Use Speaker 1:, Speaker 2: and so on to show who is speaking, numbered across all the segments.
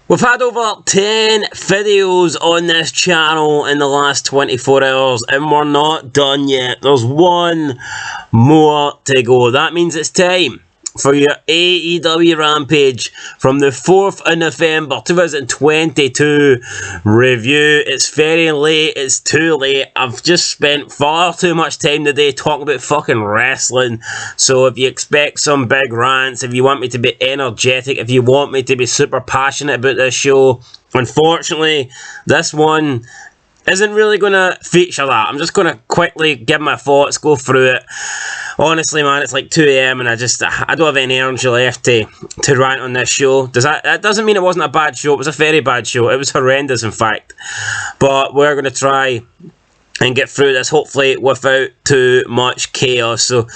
Speaker 1: We've had over 10 videos on this channel in the last 24 hours and we're not done yet. There's one more to go. That means it's time for your AEW Rampage from the 4th of November 2022 review. It's very late, it's too late. I've just spent far too much time today talking about fucking wrestling. So if you expect some big rants, if you want me to be energetic, if you want me to be super passionate about this show, unfortunately, this one isn't really going to feature that. I'm just going to quickly give my thoughts, go through it. Honestly, man, it's like 2 AM and I don't have any energy left to rant on this show. That doesn't mean it wasn't a bad show. It was a very bad show. It was horrendous, in fact. But we're going to try and get through this, hopefully, without too much chaos. So,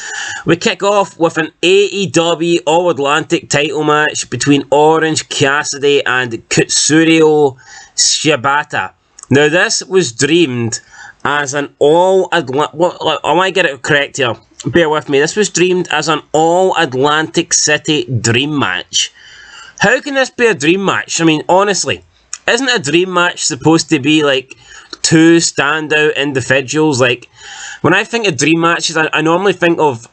Speaker 1: we kick off with an AEW All-Atlantic title match between Orange Cassidy and Katsuyori Shibata. Now, this was dreamed as an All-Atlantic... I might get it correct here. Bear with me. This was dreamed as an All-Atlantic City dream match. How can this be a dream match? I mean, honestly, isn't a dream match supposed to be like two standout individuals? Like, when I think of dream matches, I normally think of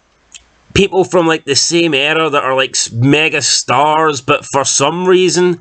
Speaker 1: people from like the same era that are like mega stars, but for some reason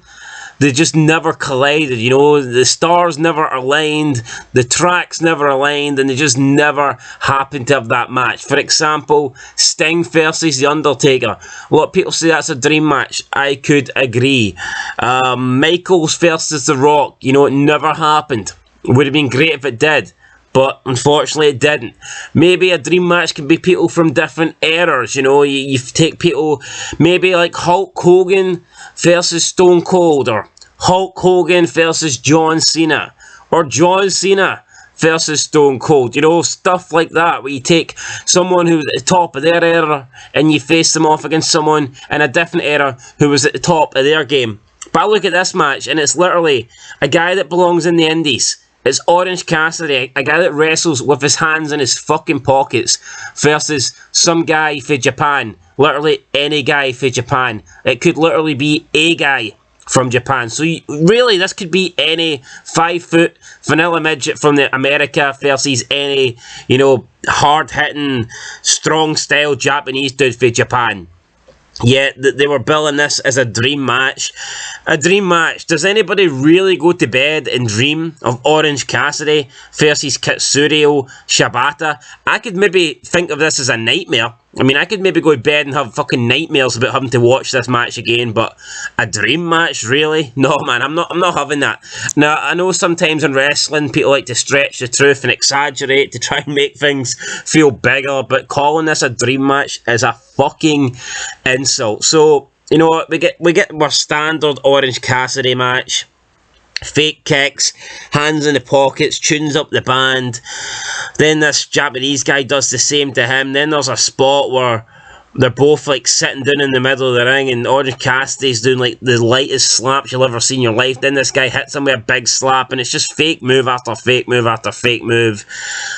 Speaker 1: they just never collided, you know, the stars never aligned, the tracks never aligned, and they just never happened to have that match. For example, Sting versus The Undertaker. A lot of people say that's a dream match. I could agree. Michaels versus The Rock, you know, it never happened. It would have been great if it did, but unfortunately it didn't. Maybe a dream match can be people from different eras, you know, you take people, maybe like Hulk Hogan versus Stone Cold, or Hulk Hogan versus John Cena, or John Cena versus Stone Cold, you know, stuff like that, where you take someone who's at the top of their era and you face them off against someone in a different era who was at the top of their game. But I look at this match and it's literally a guy that belongs in the indies. It's Orange Cassidy, a guy that wrestles with his hands in his fucking pockets, versus some guy for Japan. Literally any guy for Japan. It could literally be a guy from Japan. So really, this could be any 5-foot vanilla midget from America versus any, you know, hard-hitting, strong-style Japanese dude for Japan. Yet they were billing this as a dream match. A dream match. Does anybody really go to bed and dream of Orange Cassidy versus Katsuyori Shibata? I could maybe think of this as a nightmare. I mean, I could maybe go to bed and have fucking nightmares about having to watch this match again, but a dream match, really? No, man, I'm not having that. Now, I know sometimes in wrestling, people like to stretch the truth and exaggerate to try and make things feel bigger, but calling this a dream match is a fucking insult. So, you know what, we get our standard Orange Cassidy match. Fake kicks, hands in the pockets, tunes up the band. Then this Japanese guy does the same to him. Then there's a spot where they're both like sitting down in the middle of the ring and Orange Cassidy's doing like the lightest slaps you'll ever see in your life. Then this guy hits him with a big slap and it's just fake move after fake move after fake move.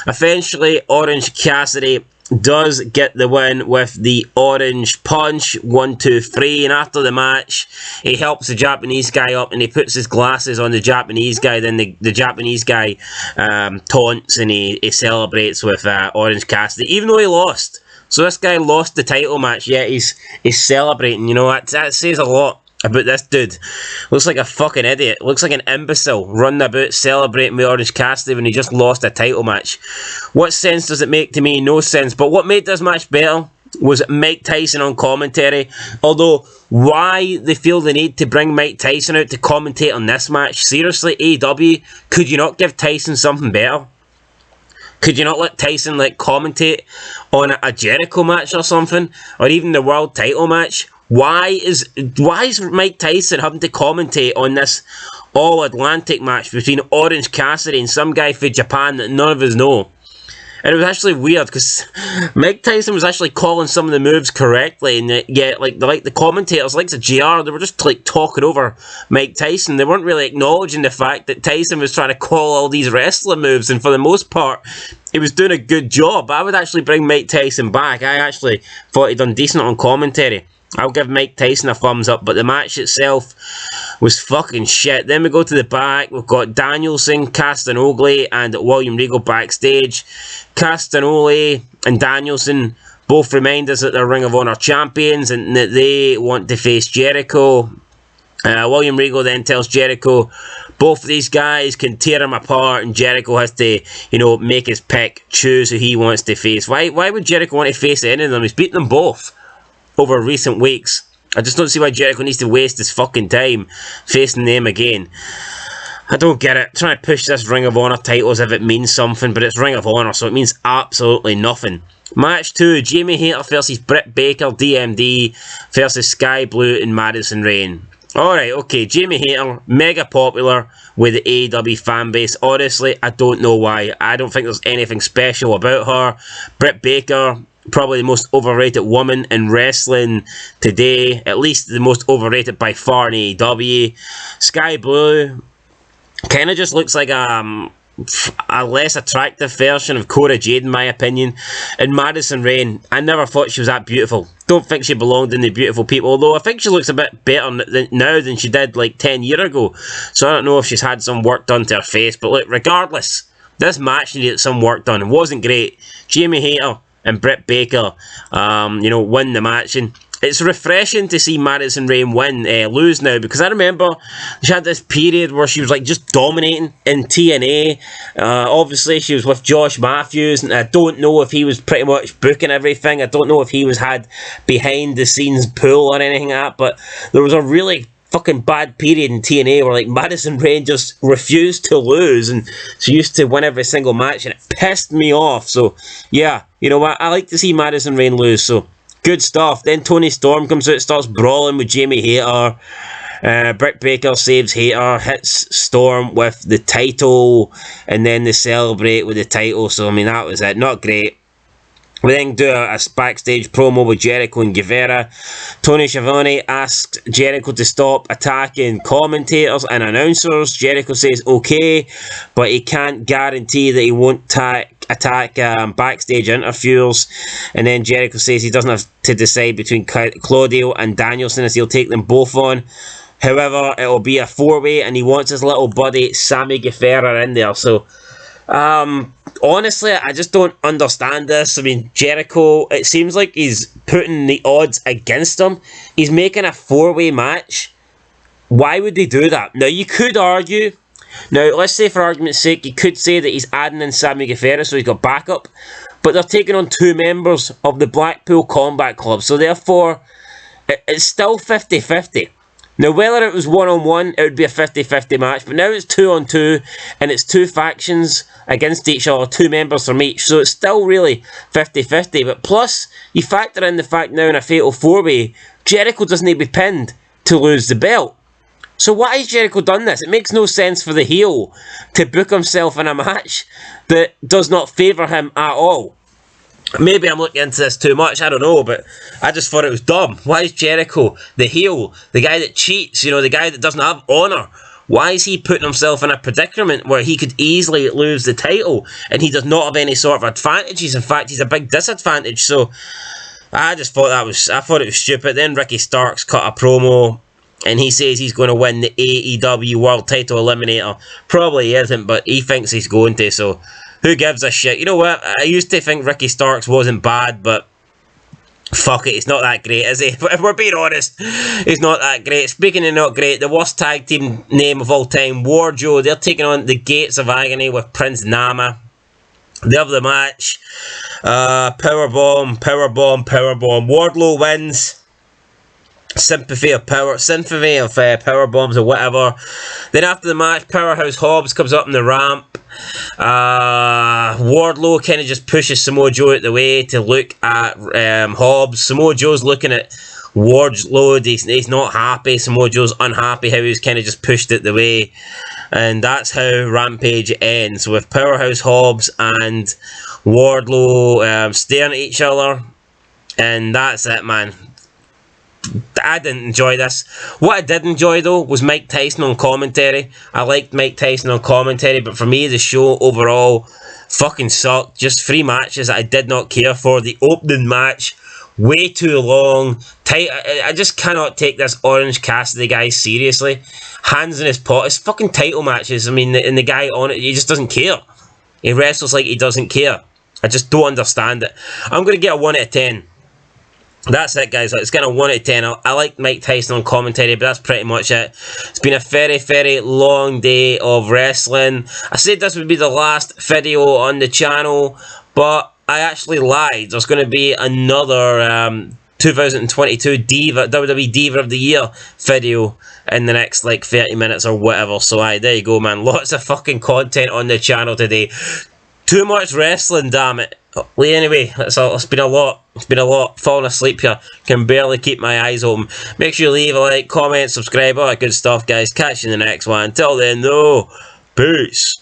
Speaker 1: Eventually, Orange Cassidy does get the win with the Orange Punch, 1, 2, 3, and after the match, he helps the Japanese guy up and he puts his glasses on the Japanese guy. Then the Japanese guy taunts and he celebrates with Orange Cassidy, even though he lost. So this guy lost the title match, yet he's celebrating, you know, that says a lot about this dude. Looks like a fucking idiot. Looks like an imbecile running about celebrating with Orange Cassidy when he just lost a title match. What sense does it make to me? No sense. But what made this match better was Mike Tyson on commentary. Although, why they feel the need to bring Mike Tyson out to commentate on this match? Seriously, AEW, could you not give Tyson something better? Could you not let Tyson like commentate on a Jericho match or something? Or even the world title match? Why is Mike Tyson having to commentate on this All-Atlantic match between Orange Cassidy and some guy from Japan that none of us know? And it was actually weird because Mike Tyson was actually calling some of the moves correctly, and yet like the commentators, like the GR, they were just like talking over Mike Tyson. They weren't really acknowledging the fact that Tyson was trying to call all these wrestling moves, and for the most part, he was doing a good job. I would actually bring Mike Tyson back. I actually thought he'd done decent on commentary. I'll give Mike Tyson a thumbs up, but the match itself was fucking shit. Then we go to the back. We've got Danielson, Castagnoli, and William Regal backstage. Castagnoli and Danielson both remind us that they're Ring of Honor champions and that they want to face Jericho. William Regal then tells Jericho both of these guys can tear him apart, and Jericho has to, make his pick, choose who he wants to face. Why would Jericho want to face any of them? He's beaten them both over recent weeks. I just don't see why Jericho needs to waste his fucking time facing them again. I don't get it. Trying to push this Ring of Honor title as if it means something, but it's Ring of Honor, so it means absolutely nothing. Match 2, Jamie Hayter versus Britt Baker, DMD, versus Sky Blue and Madison Rayne. Alright, okay, Jamie Hayter, mega popular with the AEW fanbase. Honestly, I don't know why. I don't think there's anything special about her. Britt Baker, probably the most overrated woman in wrestling today. At least the most overrated by far in AEW. Sky Blue kind of just looks like a less attractive version of Cora Jade, in my opinion. And Madison Rayne, I never thought she was that beautiful. Don't think she belonged in the beautiful people, although I think she looks a bit better now than she did like 10 years ago. So I don't know if she's had some work done to her face, but look, regardless, this match needed some work done. It wasn't great. Jamie Hayter and Britt Baker, win the match, and it's refreshing to see Madison Rayne lose now, because I remember she had this period where she was like just dominating in TNA. Obviously, she was with Josh Matthews, and I don't know if he was pretty much booking everything. I don't know if he was had behind the scenes pull or anything like that, but there was a really fucking bad period in TNA where like Madison Rayne just refused to lose, and she used to win every single match, and it pissed me off. So yeah, you know what, I like to see Madison Rayne lose, so good stuff. Then Toni Storm comes out, starts brawling with Jamie Hayter. Britt Baker saves Hayter, hits Storm with the title, and then they celebrate with the title. So I mean, that was it. Not great. We then do a backstage promo with Jericho and Guevara. Tony Schiavone asks Jericho to stop attacking commentators and announcers. Jericho says okay, but he can't guarantee that he won't attack backstage interviewers. And then Jericho says he doesn't have to decide between Claudio and Danielson, as he'll take them both on. However, it will be a four-way, and he wants his little buddy Sammy Guevara in there. So honestly, I just don't understand this. I mean, Jericho, it seems like he's putting the odds against him. He's making a four-way match. Why would they do that? Now, you could argue, let's say for argument's sake, you could say that he's adding in Sammy Guevara so he's got backup, but they're taking on two members of the Blackpool Combat Club, so therefore, it's still 50-50. Now, whether it was one-on-one, it would be a 50-50 match, but now it's two-on-two, and it's two factions against each other, two members from each, so it's still really 50-50, but plus, you factor in the fact now in a fatal four-way, Jericho doesn't need to be pinned to lose the belt. So why has Jericho done this? It makes no sense for the heel to book himself in a match that does not favour him at all. Maybe I'm looking into this too much, I don't know, but I just thought it was dumb. Why is Jericho, the heel, the guy that cheats, the guy that doesn't have honour, why is he putting himself in a predicament where he could easily lose the title and he does not have any sort of advantages? In fact, he's a big disadvantage. So I just thought it was stupid. Then Ricky Starks cut a promo and he says he's going to win the AEW World Title Eliminator. Probably isn't, but he thinks he's going to, so who gives a shit? You know what? I used to think Ricky Starks wasn't bad, but fuck it, he's not that great, is he? If we're being honest, he's not that great. Speaking of not great, the worst tag team name of all time, Wardlow, they're taking on the Gates of Agony with Prince Nama. They have the match. Powerbomb. Wardlow wins. Sympathy of power bombs or whatever. Then after the match, Powerhouse Hobbs comes up on the ramp. Wardlow kind of just pushes Samoa Joe out the way to look at Hobbs. Samoa Joe's looking at Wardlow. He's not happy. Samoa Joe's unhappy how he's kind of just pushed it the way. And that's how Rampage ends, with Powerhouse Hobbs and Wardlow staring at each other. And that's it, man. I didn't enjoy this. What I did enjoy though was Mike Tyson on commentary. I liked Mike Tyson on commentary, but for me the show overall fucking sucked. Just 3 matches that I did not care for. The opening match way too long. I just cannot take this Orange Cassidy guy seriously. Hands in his pot. It's fucking title matches. I mean, and the guy on it, he just doesn't care. He wrestles like he doesn't care. I just don't understand it. I'm going to get a 1 out of 10. That's it, guys. It's getting a 1 out of 10. I like Mike Tyson on commentary, but that's pretty much it. It's been a very, very long day of wrestling. I said this would be the last video on the channel, but I actually lied. There's going to be another 2022 WWE Diva of the Year video in the next like 30 minutes or whatever. So there you go, man. Lots of fucking content on the channel today. Too much wrestling, damn it. Anyway, it's been a lot. It's been a lot. Falling asleep here. Can barely keep my eyes open. Make sure you leave a like, comment, subscribe, all that good stuff, guys. Catch you in the next one. Until then, though, peace.